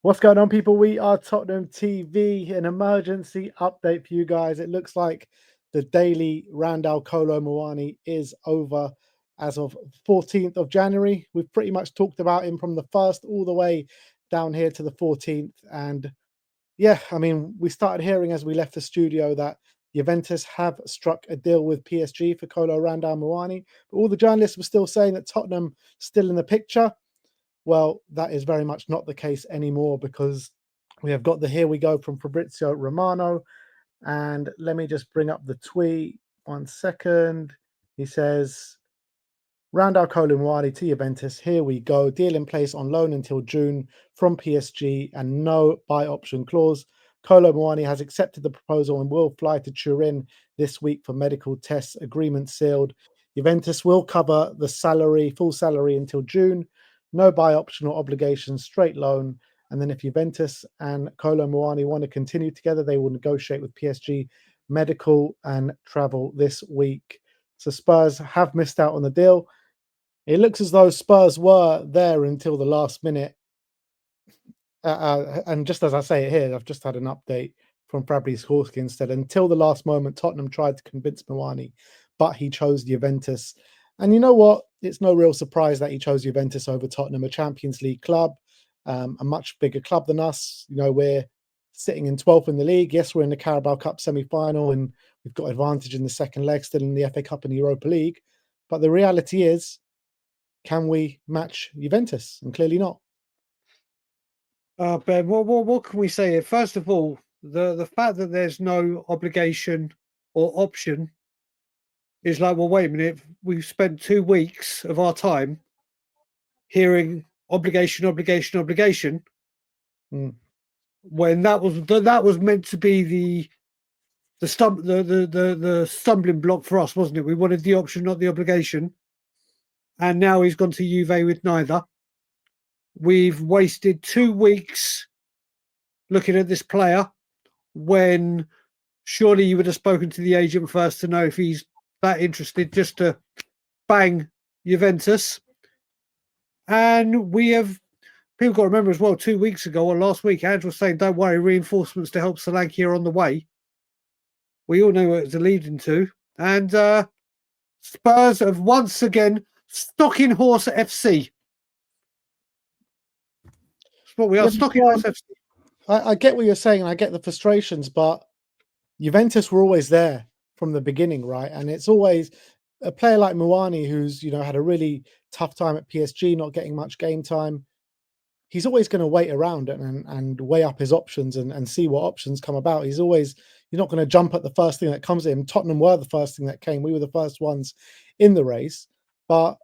What's going on, people? We are Tottenham TV, an emergency update for you guys. It looks like the daily Randal Kolo Muani is over as of 14th of January. We've pretty much talked about him from the 1st all the way down here to the 14th. And yeah, I mean, we started hearing as we left the studio that Juventus have struck a deal with PSG for Kolo Randal Muani. But all the journalists were still saying that Tottenham still in the picture. Well, that is very much not the case anymore, because we have got the here we go from Fabrizio Romano. And let me just bring up the tweet. 1 second. He says, Randal Kolo Muani to Juventus. Here we go. Deal in place on loan until June from PSG and no buy option clause. Kolo Muani has accepted the proposal and will fly to Turin this week for medical tests. Agreement sealed. Juventus will cover the salary, full salary until June. No buy option or obligation, straight loan. And then if Juventus and Kolo Muani want to continue together, they will negotiate with PSG medical and travel this week. So Spurs have missed out on the deal. It looks as though Spurs were there until the last minute. And just as I say it here, I've just had an update from Fabrice Horski instead. Until the last moment, Tottenham tried to convince Muani, but he chose Juventus. And you know what? It's no real surprise that he chose Juventus over Tottenham, a Champions League club, a much bigger club than us. You know, we're sitting in 12th in the league. Yes, we're in the Carabao Cup semi-final and we've got advantage in the second leg, still in the FA Cup and the Europa League. But the reality is, can we match Juventus? And clearly not. Ben, what can we say here? First of all, the fact that there's no obligation or option is like, well, wait a minute. We've spent 2 weeks of our time hearing obligation, when that was meant to be the stumbling block for us, wasn't it? We wanted the option, not the obligation, and now he's gone to Juve with neither. We've wasted 2 weeks looking at this player when surely you would have spoken to the agent first to know if he's that interested, just to bang Juventus. And we have, people got to remember as well, 2 weeks ago or last week, Andrew was saying, don't worry, reinforcements to help Solanke are on the way. We all know what it's leading to. And Spurs have once again Stocking Horse FC. That's what we are, Stocking Horse FC. I get what you're saying, and I get the frustrations, but Juventus were always there from the beginning, right? And it's always a player like Muani, who's, you know, had a really tough time at PSG, not getting much game time. He's always going to wait around and weigh up his options and see what options come about. He's not going to jump at the first thing that comes to him. Tottenham were the first thing that came. We were the first ones in the race. But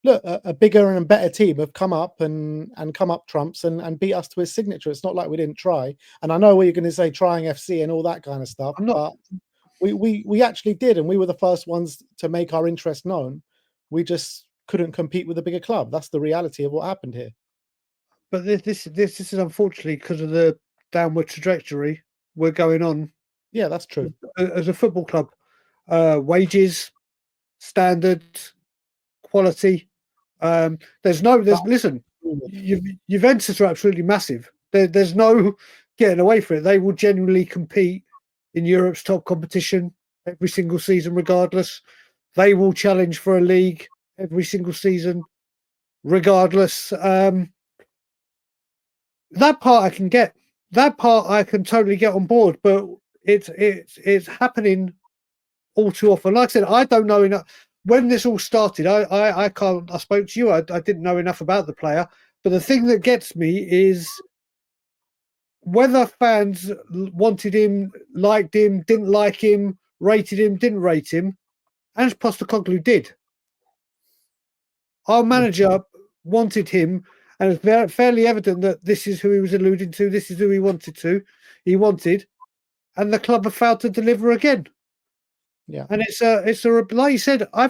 look, a bigger and better team have come up and come up trumps and beat us to his signature. It's not like we didn't try. And I know what you're going to say, trying FC and all that kind of stuff. But we actually did, and we were the first ones to make our interest known. We just couldn't compete with a bigger club. That's the reality of what happened here. But this is unfortunately because of the downward trajectory we're going on. Yeah, that's true. As a football club, wages, standards, quality. Listen, Juventus are absolutely massive. There's no getting away from it. They will genuinely compete in Europe's top competition every single season, regardless. They will challenge for a league every single season, regardless. That part I can get. That part I can totally get on board, but it's happening all too often. Like I said, I don't know enough. When this all started, I spoke to you. I didn't know enough about the player, but the thing that gets me is whether fans wanted him, liked him, didn't like him, rated him, didn't rate him. Ange Postecoglou did. Our manager wanted him, and it's fairly evident that this is who he was alluding to. This is who he wanted, and the club have failed to deliver again. Yeah, and it's a like you said. I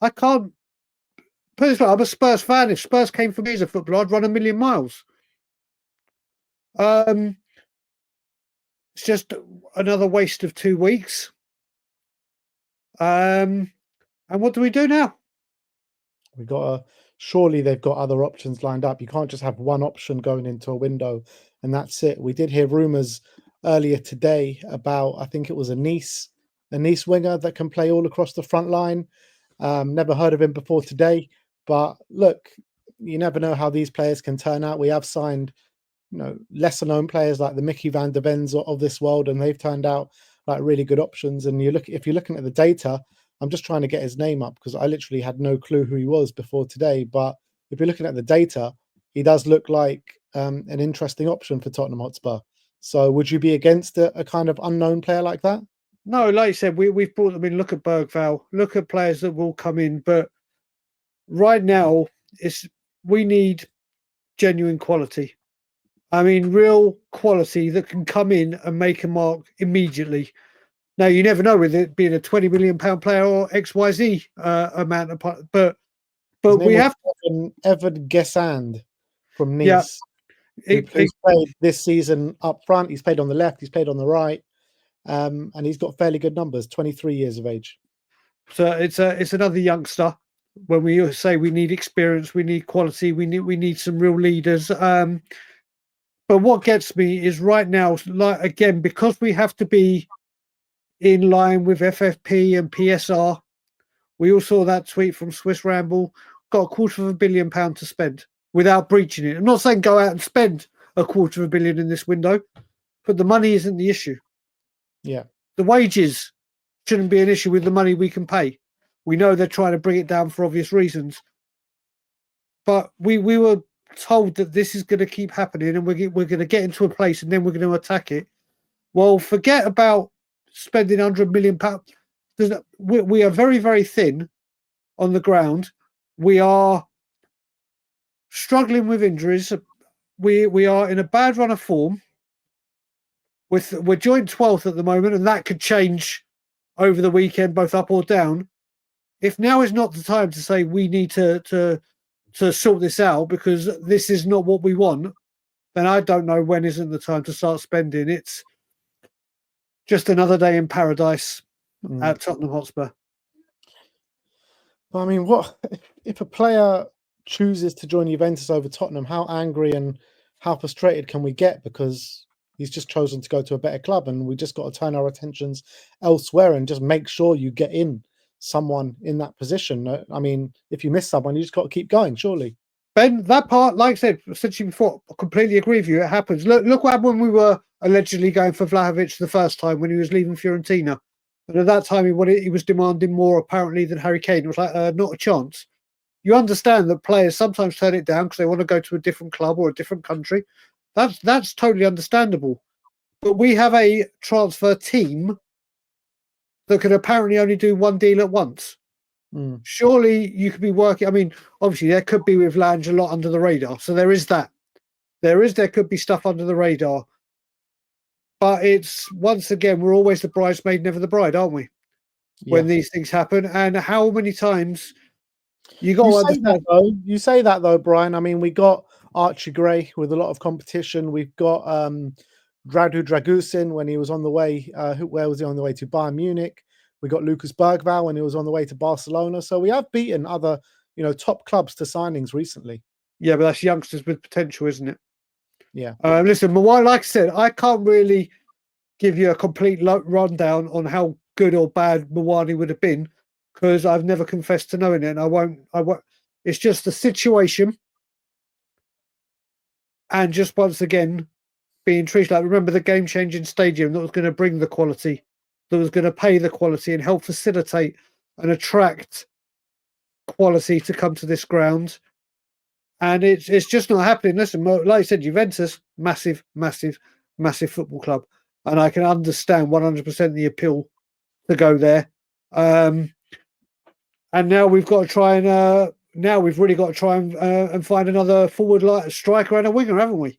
can't put this way. I'm a Spurs fan. If Spurs came for me as a footballer, I'd run a million miles. It's just another waste of 2 weeks. And what do we do now? We got to surely they've got other options lined up. You can't just have one option going into a window and that's it. We did hear rumours earlier today about, I think it was a Nice winger that can play all across the front line. Never heard of him before today, but look, you never know how these players can turn out. We have signed, lesser known players like the Mickey van der Vens of this world, and they've turned out like really good options. And if you're looking at the data, I'm just trying to get his name up because I literally had no clue who he was before today. But if you're looking at the data, he does look like an interesting option for Tottenham Hotspur. So would you be against a kind of unknown player like that? No, like you said, we've brought them in. Look at Bergval, look at players that will come in. But right now, we need genuine quality. I mean, real quality that can come in and make a mark immediately. Now, you never know with it being a £20 million player or XYZ amount of, but we have Evan Gesand from yeah, Nice, who's played this season up front. He's played on the left, he's played on the right, and he's got fairly good numbers. 23 years of age. So it's another youngster. When we say we need experience, we need quality, we need some real leaders. But what gets me is right now, like again, because we have to be in line with FFP and PSR. We all saw that tweet from Swiss Ramble. Got £250 million to spend without breaching it. I'm not saying go out and spend £250 million in this window, but the money isn't the issue. Yeah, the wages shouldn't be an issue with the money we can pay. We know they're trying to bring it down for obvious reasons, but we were told that this is going to keep happening, and we're going to get into a place, and then we're going to attack it. Well, forget about spending £100 million. We are very, very thin on the ground. We are struggling with injuries. We are in a bad run of form. We're joint 12th at the moment, and that could change over the weekend, both up or down. If now is not the time to say we need to sort this out because this is not what we want, then I don't know when isn't the time to start spending. It's just another day in paradise at Tottenham Hotspur. I mean, what if a player chooses to join Juventus over Tottenham? How angry and how frustrated can we get because he's just chosen to go to a better club, and we just got to turn our attentions elsewhere and just make sure you get in someone in that position. I mean, if you miss someone, you just got to keep going, surely. Ben, that part, like I said to you before, I completely agree with you. It happens. Look what happened when we were allegedly going for Vlahovic the first time when he was leaving Fiorentina. And at that time, he was demanding more apparently than Harry Kane. It was like, not a chance. You understand that players sometimes turn it down because they want to go to a different club or a different country. That's totally understandable. But we have a transfer team that can apparently only do one deal at once. Surely you could be working. I mean, obviously there could be with Lange a lot under the radar. So there is that. There could be stuff under the radar. But it's, once again, we're always the bridesmaid, never the bride, aren't we? Yeah. When these things happen. And how many times you got to understand. You say that though, Brian. I mean, we got Archie Gray with a lot of competition. We've got Radu Dragusin when he was on the way. Where was he on the way to? Bayern Munich. We got Lucas Bergvall when he was on the way to Barcelona. So we have beaten other, top clubs to signings recently. Yeah, but that's youngsters with potential, isn't it? Yeah. Listen, like I said, I can't really give you a complete rundown on how good or bad Muani would have been because I've never confessed to knowing it, and I won't. It's just the situation, and just once again being treated like, remember the game-changing stadium that was going to bring the quality, that was going to pay the quality and help facilitate and attract quality to come to this ground. And it's just not happening. Listen, like I said, Juventus, massive, massive, massive football club. And I can understand 100% the appeal to go there. And now we've got to try and, now we've really got to try and find another forward striker and a winger, haven't we?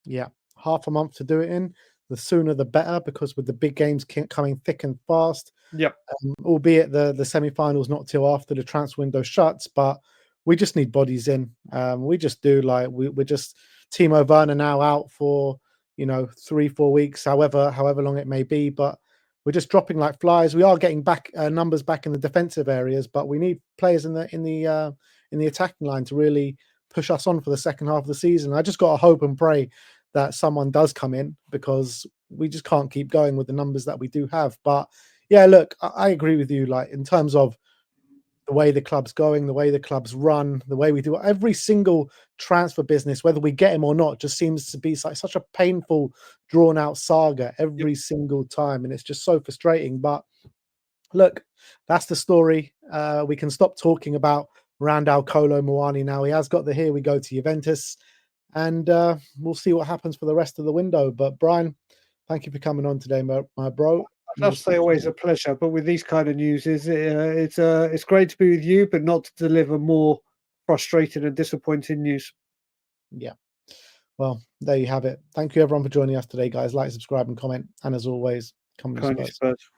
Yeah. Half a month to do it in. The sooner the better, because with the big games coming thick and fast. Yep. Albeit the semi-finals not till after the transfer window shuts, but we just need bodies in. We just do. Like we're just Timo Werner now out for 3-4 weeks, however long it may be. But we're just dropping like flies. We are getting back numbers back in the defensive areas, but we need players in the in the attacking line to really push us on for the second half of the season. I just got to hope and pray that someone does come in, because we just can't keep going with the numbers that we do have. But yeah, look, I agree with you. Like, in terms of the way the club's going, the way the club's run, the way we do every single transfer business, whether we get him or not, just seems to be such a painful, drawn out saga every single time. And it's just so frustrating. But look, that's the story. We can stop talking about Randal Kolo Muani now. He has got the here we go to Juventus, and we'll see what happens for the rest of the window. But Brian, thank you for coming on today, my bro. I must say, always a pleasure. But with these kind of news, it's great to be with you, but not to deliver more frustrating and disappointing news. Yeah. Well, there you have it. Thank you everyone for joining us today, guys. Like, subscribe, and comment. And as always, come on, Spurs.